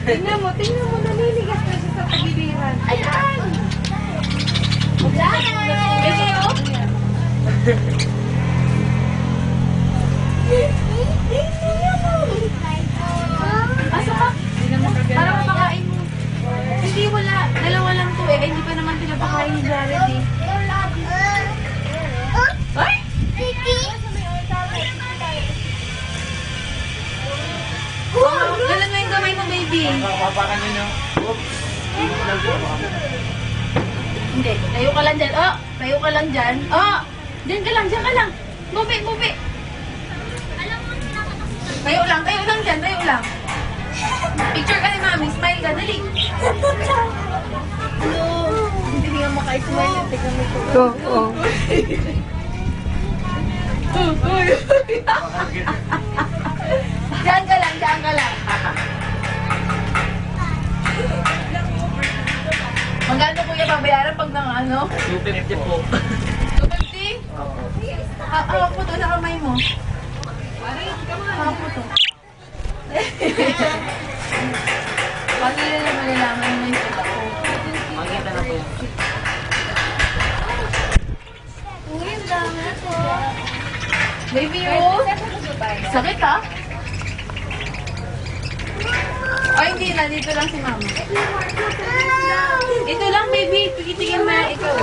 Tingnan mo, naniligas na siya sa pagiliran. Ayan! Baby, oh! Asa ka? Para mapakain mo. Hindi, wala. Dalawa lang to eh. Hindi pa naman pinapakain ni Jared eh. Ay! Galan mo yung kamay mo, baby. Papakan nyo. Hindi. Tayo ka lang dyan. Oh! Tayo ka lang dyan. Oh! Dyan ka lang. Dyan ka lang. Mubi, mubi. Tayo lang dyan. Tayo lang. Picture ka ni Mami. Smile ka. Dali. Hello. Hindi nga maka-smile. Tingnan mo ito. Oo. Diyan ka lang, diyan ka lang. Magkano kuya babayaran pag nang ano? 250 po. 250? Hawak mo to sa kamay mo. Hawak mo to. Pag nila na malalaman mo yung taba ko. Makikita na po yan. Uy, ang dami po. Baby, oh. Sakit ha? Ay, hindi na. Dito lang si mama. Ito lang, baby. Tigitigin mo na ikaw.